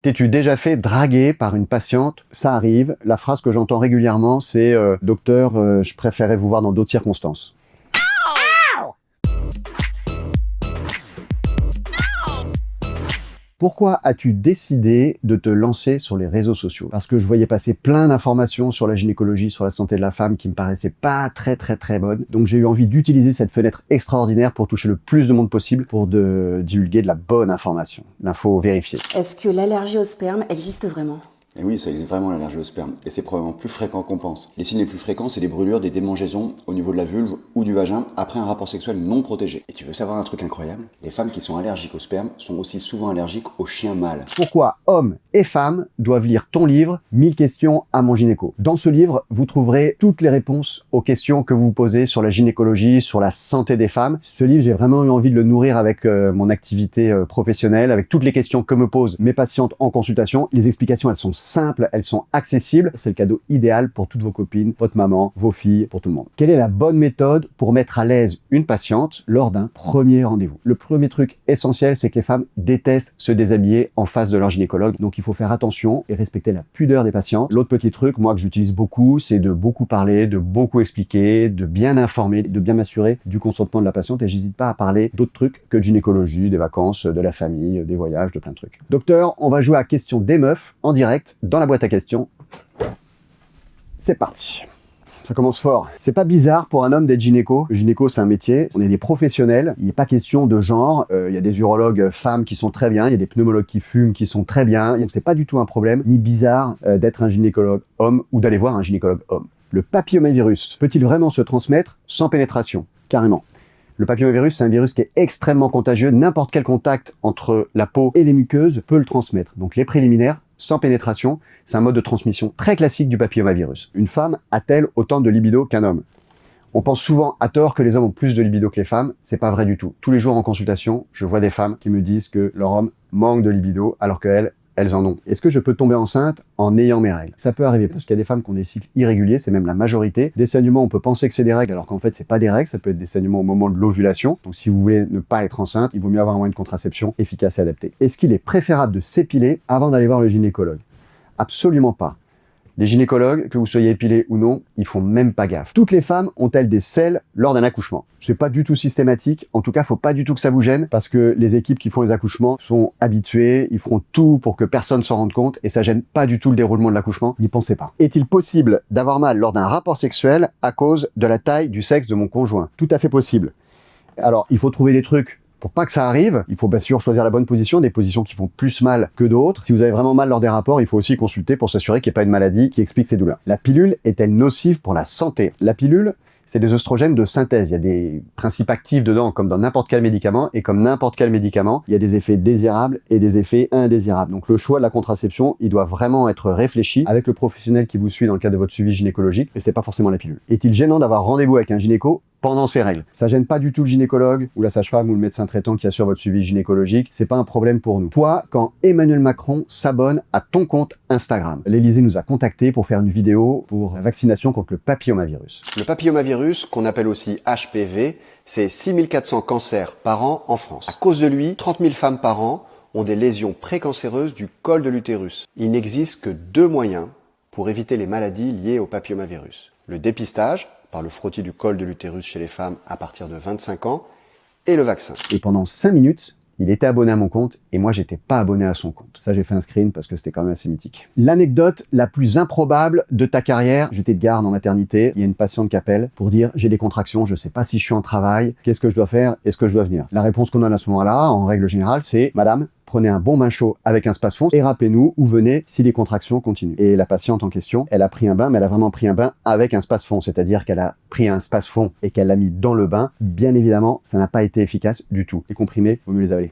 T'es-tu déjà fait draguer par une patiente? Ça arrive. La phrase que j'entends régulièrement, c'est docteur, je préférais vous voir dans d'autres circonstances. Pourquoi as-tu décidé de te lancer sur les réseaux sociaux? Parce que je voyais passer plein d'informations sur la gynécologie, sur la santé de la femme qui me paraissaient pas très bonnes. Donc j'ai eu envie d'utiliser cette fenêtre extraordinaire pour toucher le plus de monde possible pour divulguer de la bonne information, l'info vérifiée. Est-ce que l'allergie au sperme existe vraiment? Et oui, ça existe vraiment l'allergie au sperme, et c'est probablement plus fréquent qu'on pense. Les signes les plus fréquents, c'est des brûlures, des démangeaisons au niveau de la vulve ou du vagin après un rapport sexuel non protégé. Et tu veux savoir un truc incroyable? Les femmes qui sont allergiques au sperme sont aussi souvent allergiques aux chiens mâles. Pourquoi hommes et femmes doivent lire ton livre « 1000 questions à mon gynéco ». Dans ce livre, vous trouverez toutes les réponses aux questions que vous vous posez sur la gynécologie, sur la santé des femmes. Ce livre, j'ai vraiment eu envie de le nourrir avec mon activité professionnelle, avec toutes les questions que me posent mes patientes en consultation. Les explications, elles sont simples, elles sont accessibles. C'est le cadeau idéal pour toutes vos copines, votre maman, vos filles, pour tout le monde. Quelle est la bonne méthode pour mettre à l'aise une patiente lors d'un premier rendez-vous? Le premier truc essentiel, c'est que les femmes détestent se déshabiller en face de leur gynécologue. Donc il faut faire attention et respecter la pudeur des patientes. L'autre petit truc, moi, que j'utilise beaucoup, c'est de beaucoup parler, de beaucoup expliquer, de bien informer, de bien m'assurer du consentement de la patiente. Et j'hésite pas à parler d'autres trucs que de gynécologie, des vacances, de la famille, des voyages, de plein de trucs. Docteur, on va jouer à question des meufs en direct dans la boîte à questions. C'est parti. Ça commence fort. C'est pas bizarre pour un homme d'être gynéco. Le gynéco, c'est un métier. On est des professionnels. Il n'est pas question de genre. Il y a des urologues femmes qui sont très bien. Il y a des pneumologues qui fument qui sont très bien. Donc c'est pas du tout un problème, ni bizarre d'être un gynécologue homme ou d'aller voir un gynécologue homme. Le papillomavirus peut-il vraiment se transmettre sans pénétration? Carrément. Le papillomavirus, c'est un virus qui est extrêmement contagieux. N'importe quel contact entre la peau et les muqueuses peut le transmettre. Donc les préliminaires, sans pénétration, c'est un mode de transmission très classique du papillomavirus. Une femme a-t-elle autant de libido qu'un homme? On pense souvent à tort que les hommes ont plus de libido que les femmes. C'est pas vrai du tout. Tous les jours en consultation, je vois des femmes qui me disent que leur homme manque de libido alors qu'elles en ont. Est-ce que je peux tomber enceinte en ayant mes règles? Ça peut arriver parce qu'il y a des femmes qui ont des cycles irréguliers, c'est même la majorité. Des saignements, on peut penser que c'est des règles alors qu'en fait c'est pas des règles, ça peut être des saignements au moment de l'ovulation. Donc si vous voulez ne pas être enceinte, il vaut mieux avoir un moyen de contraception efficace et adapté. Est-ce qu'il est préférable de s'épiler avant d'aller voir le gynécologue? Absolument pas. Les gynécologues, que vous soyez épilés ou non, ils font même pas gaffe. Toutes les femmes ont-elles des selles lors d'un accouchement? C'est pas du tout systématique. En tout cas, faut pas du tout que ça vous gêne parce que les équipes qui font les accouchements sont habituées, ils feront tout pour que personne s'en rende compte et ça gêne pas du tout le déroulement de l'accouchement. N'y pensez pas. Est-il possible d'avoir mal lors d'un rapport sexuel à cause de la taille du sexe de mon conjoint? Tout à fait possible. Alors, il faut trouver des trucs pour pas que ça arrive. Il faut bien sûr choisir la bonne position, des positions qui font plus mal que d'autres. Si vous avez vraiment mal lors des rapports, il faut aussi consulter pour s'assurer qu'il n'y ait pas une maladie qui explique ces douleurs. La pilule est-elle nocive pour la santé? La pilule, c'est des oestrogènes de synthèse. Il y a des principes actifs dedans, comme dans n'importe quel médicament. Et comme n'importe quel médicament, il y a des effets désirables et des effets indésirables. Donc le choix de la contraception, il doit vraiment être réfléchi avec le professionnel qui vous suit dans le cadre de votre suivi gynécologique. Et c'est pas forcément la pilule. Est-il gênant d'avoir rendez-vous avec un gynéco pendant ces règles? Ça gêne pas du tout le gynécologue ou la sage-femme ou le médecin traitant qui assure votre suivi gynécologique. C'est pas un problème pour nous. Toi, quand Emmanuel Macron s'abonne à ton compte Instagram, l'Élysée nous a contactés pour faire une vidéo pour la vaccination contre le papillomavirus. Le papillomavirus, qu'on appelle aussi HPV, c'est 6400 cancers par an en France. À cause de lui, 30 000 femmes par an ont des lésions précancéreuses du col de l'utérus. Il n'existe que 2 moyens pour éviter les maladies liées au papillomavirus. Le dépistage, par le frottis du col de l'utérus chez les femmes à partir de 25 ans, et le vaccin. Et pendant 5 minutes, il était abonné à mon compte et moi j'étais pas abonné à son compte. Ça j'ai fait un screen parce que c'était quand même assez mythique. L'anecdote la plus improbable de ta carrière, j'étais de garde en maternité, il y a une patiente qui appelle pour dire j'ai des contractions, je sais pas si je suis en travail, qu'est-ce que je dois faire, est-ce que je dois venir? La réponse qu'on donne à ce moment-là, en règle générale, c'est madame, prenez un bon bain chaud avec un space-fond et rappelez-nous où venez si les contractions continuent. Et la patiente en question, elle a pris un bain, mais elle a vraiment pris un bain avec un space-fond, c'est-à-dire qu'elle a pris un space-fond et qu'elle l'a mis dans le bain. Bien évidemment, ça n'a pas été efficace du tout. Les comprimés, vaut mieux les avaler.